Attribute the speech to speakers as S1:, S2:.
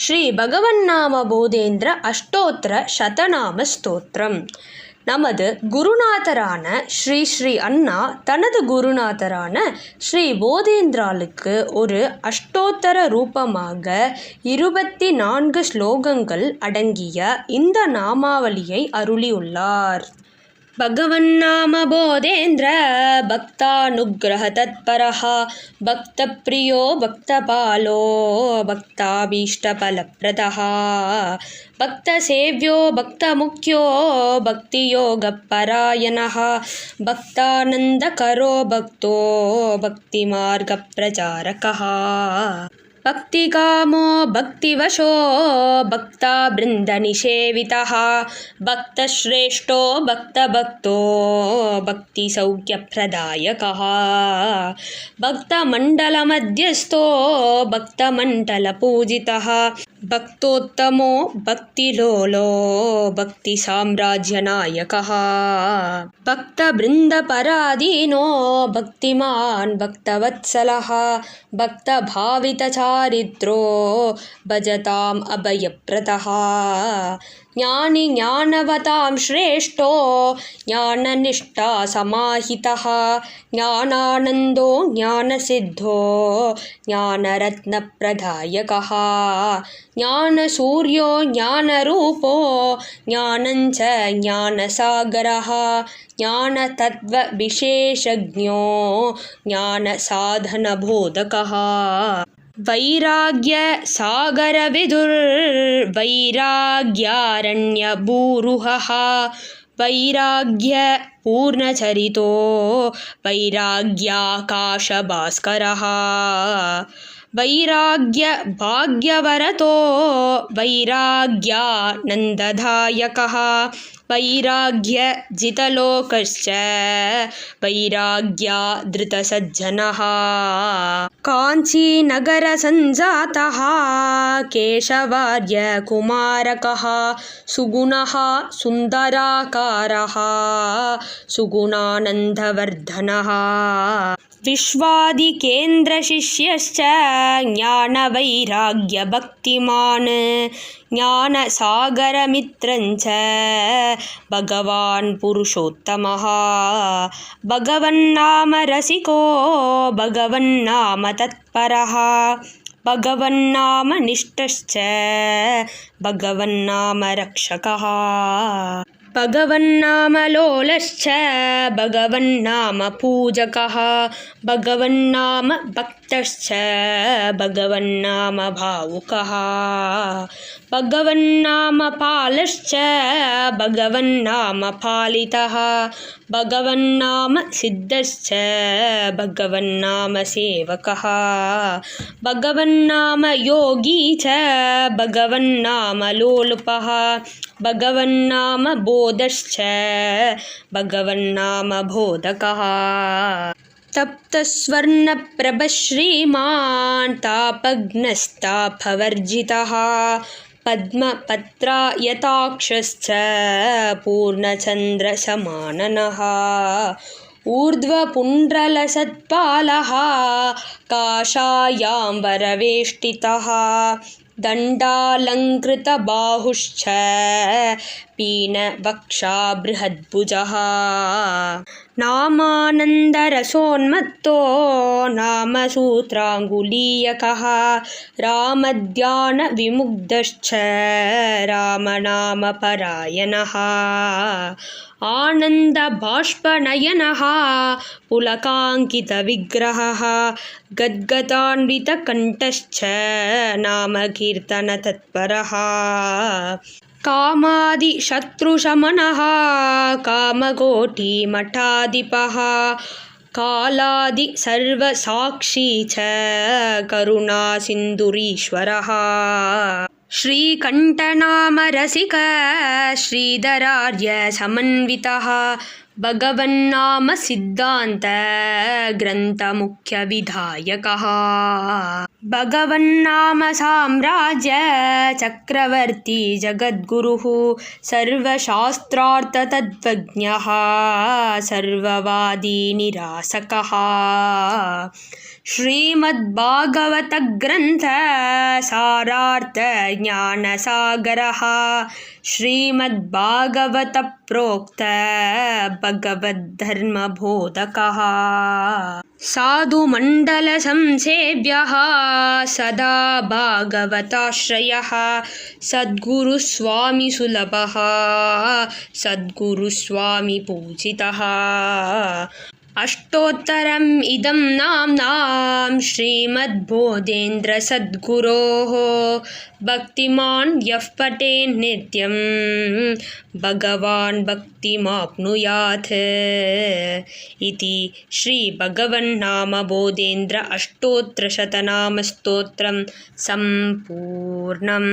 S1: ಶ್ರೀ ಭಗವನ್ನಾಮ போதேந்திர அஷ்டோத்திர சதநாம ஸ்தோத்திரம். நமது குருநாதரான ஸ்ரீ ஸ்ரீ அண்ணா தனது குருநாதரான ஸ்ரீ போதேந்திராளுக்கு ஒரு அஷ்டோத்தர ரூபமாக 24 ஸ்லோகங்கள் அடங்கிய இந்த நாமாவளியை அருளியுள்ளார். भगवन्नाम बोधेन्द्र भक्तानुग्रह तत्परः भक्तप्रियो भक्तपालो भक्ताभीष्टफलप्रदः भक्तसेव्यो भक्तमुख्यो भक्तियोगपरायणः भक्तानन्दकरो भक्तो भक्तिमार्गप्रचारकः भक्तिकामो भक्तिवशो भक्तावृन्दनिषेवितः भक्तश्रेष्ठो भक्तभक्तो भक्तिसौख्यप्रदायकः भक्तमण्डलमध्यस्थो भक्तमण्डलपूजितः भक्तोत्तमो भक्तिलोलो भक्तिसाम्राज्यनायकः भक्तवृन्दपराधीनो भक्तिमान् भक्तवत्सलः भक्तभावितचारित्रो भजताम् अभयप्रदः ज्ञानी ज्ञानवतां श्रेष्ठो ज्ञाननिष्ठा समाहितः ज्ञानानन्दो ज्ञानसिद्धो ज्ञानरत्नप्रदायकः ज्ञानसूर्यो ज्ञानरूपो ज्ञानञ्च ज्ञानसागरः ज्ञानतत्त्वविशेषज्ञो ज्ञानसाधनबोधकः वैराग्य सागरविदुर्वैराग्यारण्यभूरुहः वैराग्य पूर्णचरितो वैराग्याकाशभास्करः वैराग्य भाग्यवरतो वैराग्यानन्ददायकः वैराग्य जितलोकश्च वैराग्याधृतसज्जनः काञ्चीनगरसञ्जातः केशवार्य कुमारकः सुगुणः सुन्दराकारः सुगुणानन्दवर्धनः विश्वादिकेन्द्रशिष्यश्च ज्ञानवैराग्यभक्तिमान् ज्ञानसागरमित्रञ्च भगवान् पुरुषोत्तमः भगवन्नाम रसिको भगवन्नाम तत्परः भगवन्नाम निष्ठश्च भगवन्नाम रक्षकः भगवन्नाम लोलश्च भगवन्नाम पूजकः भगवन्नाम भक्तश्च भगवन्नाम भावुकः भगवन्नाम पालश्च भगवन्नाम पालितः भगवन्नाम सिद्धश्च भगवन्नाम सेवकः भगवन्नाम योगी च भगवन्नाम लोलुपः भगवन्नाम बोधश्च भगवन्नाम बोधकः तप्तस्वर्णप्रभश्रीमान् तापघ्नस्तापवर्जितः पद्मपत्रायताक्षश्च पूर्णचन्द्रसमाननः ऊर्ध्वपुण्ड्रलसत्पालः काषायाम्बरवेष्टितः दण्डालङ्कृतबाहुश्च पीनवक्षा बृहद्भुजः नामानन्दरसोन्मत्तो नामसूत्राङ्गुलीयकः रामध्यानविमुग्धश्च रामनामपरायणः आनन्दबाष्पनयनः पुलकाङ्कितविग्रहः गद्गदान्वितकण्ठश्च नामकीर्तनतत्परः कामादिशत्रुशमनः कामकोटिमठाधिपः कालादिसर्वसाक्षी च करुणासिन्धुरीश्वरः श्रीकण्ठनामरसिक श्रीधरार्य समन्वितः भगवन्नाम सिद्धान्त ग्रन्थमुख्यविधायकः भगवन्नाम साम्राज्य चक्रवर्ती जगद्गुरुः सर्वशास्त्रार्थतत्त्वज्ञः सर्ववादी निरासकः श्रीमद्भागवतग्रन्थ सारार्थज्ञानसागरः श्रीमद्भागवतप्रोक्त भगवद्धर्मबोधकः साधुमण्डलसंसेव्यः सदा भागवताश्रयः सद्गुरुस्वामिसुलभः सद्गुरुस्वामिपूजितः अष्टोत्तरम् इदं नाम्नां श्रीमद्बोधेन्द्रसद्गुरोः भक्तिमान् यः पठेन् नित्यं भगवान् भक्तिमाप्नुयात् इति श्रीभगवन्नामबोधेन्द्र अष्टोत्तरशतनामस्तोत्रं सम्पूर्णम्।